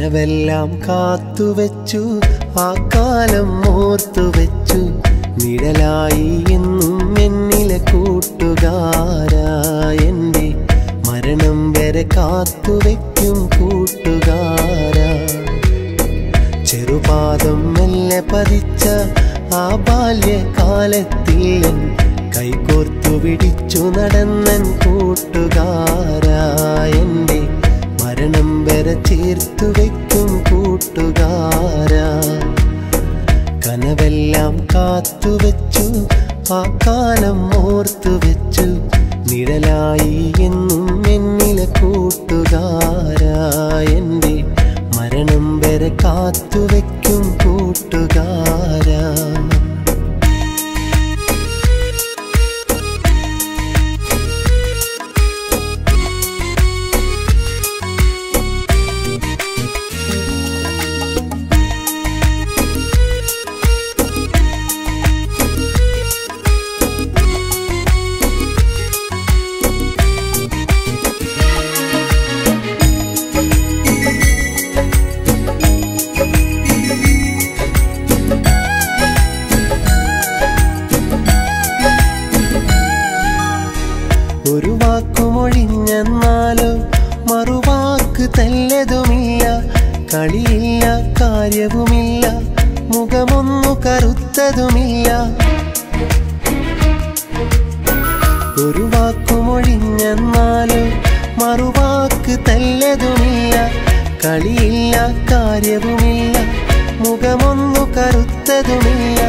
കനവെല്ലാം കാത്തുവെച്ചു ആ കാലം ഓർത്തുവെച്ചു നിഴലായി എന്നും എന്നിലെ കൂട്ടുകാരാ എൻ്റെ മരണം വരെ കാത്തുവെക്കും കൂട്ടുകാരാ ചെറുപാദം മെല്ലെ പതിച്ച ആ ബാല്യകാലത്തിൽ കൈകോർത്തു പിടിച്ചു നടന്നൻ കൂട്ടുകാരാ എൻ്റെ മരണം വരെ ചേർത്തു വെക്കും കൂട്ടുകാരാ കനവെല്ലാം കാത്തുവെച്ചു ആ കാലം ഓർത്തുവെച്ചു നിഴലായി എന്നും എന്നിലെ കൂട്ടുകാരാ എൻ്റെ മരണം വരെ കാത്തുവെക്കും കൂട്ടുകാരാ ഒരു വാക്കുമൊഴിഞ്ഞെന്നാലോ മറുവാക്ക് തല്ലതുമില്ല കളിയില്ല കാര്യവുമില്ല മുഖമൊന്നു കറുത്തതുമില്ല ഒരു വാക്കുമൊഴിഞ്ഞെന്നാലോ മറുവാക്ക് തല്ലതുമില്ല കളിയില്ല കാര്യവുമില്ല മുഖമൊന്നു കറുത്തതുമില്ല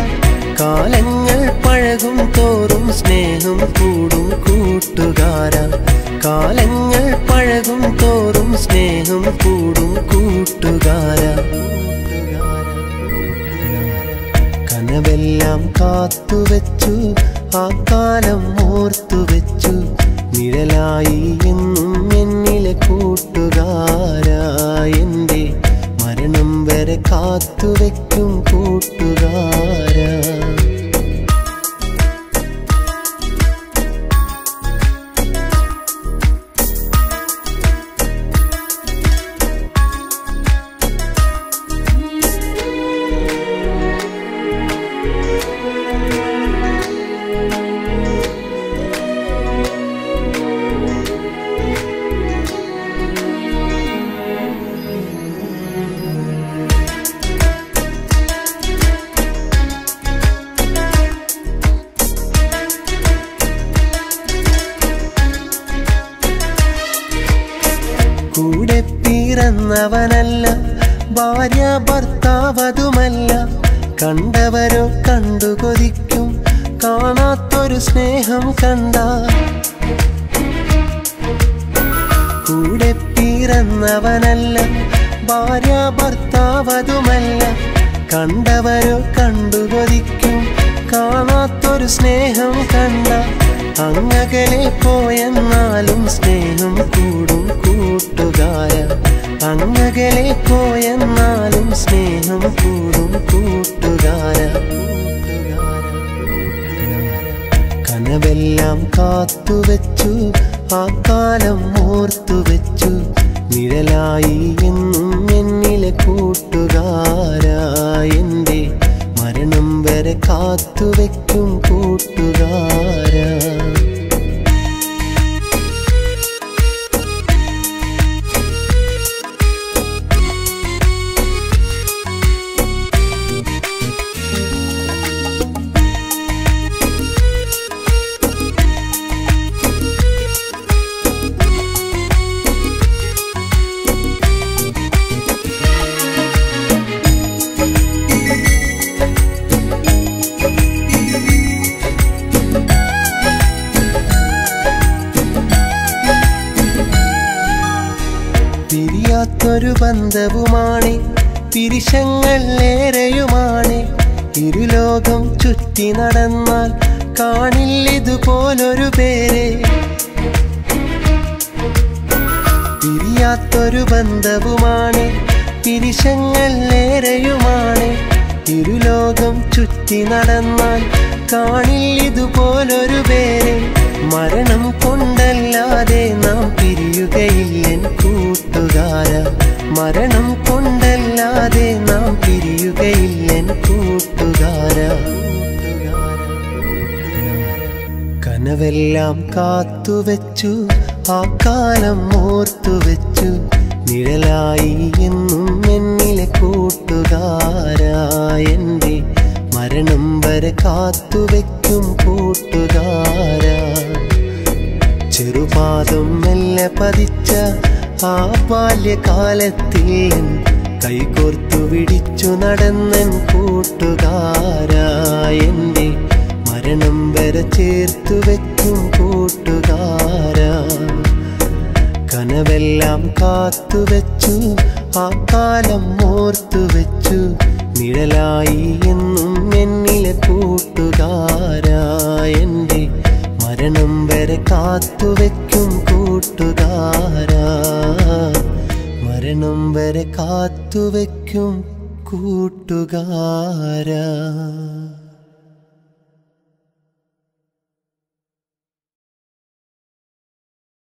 കാലങ്ങൾ പഴകും തോറും സ്നേഹം കൂടും കൂട്ടുകാരാ കാലങ്ങൾ പഴകും തോറും സ്നേഹം കൂടും കൂട്ടുകാരാ കനവെല്ലാം കാത്തുവെച്ചു ആ കാലം ഓർത്തുവെച്ചു നിഴലായി എന്നും എന്നിലെ കൂട്ടുകാരാ എൻ്റെ മരണം വരെ കാത്തുവെക്കും കൂട്ടുകാരാ കൂടെ പിറന്നവനല്ല ഭാര്യ ഭർത്താവതുമല്ല കണ്ടവരോ കണ്ടു കൊതിക്കും കാണാത്തൊരു സ്നേഹം കണ്ട കൂടെ പിറന്നവനല്ല ഭാര്യ ഭർത്താവതുമല്ല കണ്ടവരോ കണ്ടു കൊതിക്കും കാണാത്തൊരു സ്നേഹം കണ്ട അങ്ങകലെ പോയെന്നാലും സ്നേഹം കൂടും കൂട്ടുകാരാ അങ്ങകലെ പോയെന്നാലും സ്നേഹം കൂടും കൂട്ടുകാരാ കനവെല്ലാം കാത്തുവെച്ചു ആ കാലം ഓർത്തുവെച്ചു നിഴലായി എന്നും എന്നിലെ കൂട്ടുകാരാ എൻ്റെ മരണം വരെ കാത്തുവെക്കും കൂട്ടുകാരാ പിരിയാത്തൊരു ബന്ധവുമാണ് പിരിശങ്ങൾ ഏറെയുമാണ് ഇരുലോകം ചുറ്റി നടന്നാൽ കാണില്ലിതുപോലൊരു പേരെ പിരിയാത്തൊരു ബന്ധവുമാണ് പിരിശങ്ങൾ ഏറെയുമാണ് ഇരുലോകം ചുറ്റി നടന്നാൽ കാണില്ലിതുപോലൊരു പേരെ മരണം കൊണ്ടല്ലാതെ നാം പിരിയുകയില്ലെൻ കൂട്ടുകാരാ മരണം കൊണ്ടല്ലാതെ നാം പിരിയുകയില്ലെൻ കൂട്ടുകാരാ. കനവെല്ലാം കാത്തുവെച്ചു, ആ കാലം ഓർത്തുവെച്ചു, നിഴലായി എന്നും എന്നിലെ കൂട്ടുകാരാ. എൻ്റെ മരണം വരെ കാത്തുവെക്കും കൂട്ടുകാരാ. ചെറുപാദം മെല്ലെ പതിച്ച ആ ബാല്യകാലത്തിൽ കൈകോർത്തു പിടിച്ചു നടന്നൻ കൂട്ടുകാരാ. എൻ്റെ മരണം വരെ ചേർത്തു വെക്കും കൂട്ടുകാരാ. കനവെല്ലാം കാത്തുവെച്ചു, ആ കാലം ഓർത്തുവെച്ചു, നിഴലായി എന്നും എന്നിലെ കൂട്ടുകാരാ. എൻ്റെ മരണം വരെ കാത്തുവെക്കും കൂട്ടുകാരാ. മരണം വരെ കാത്തുവെക്കും കൂട്ടുകാരാ.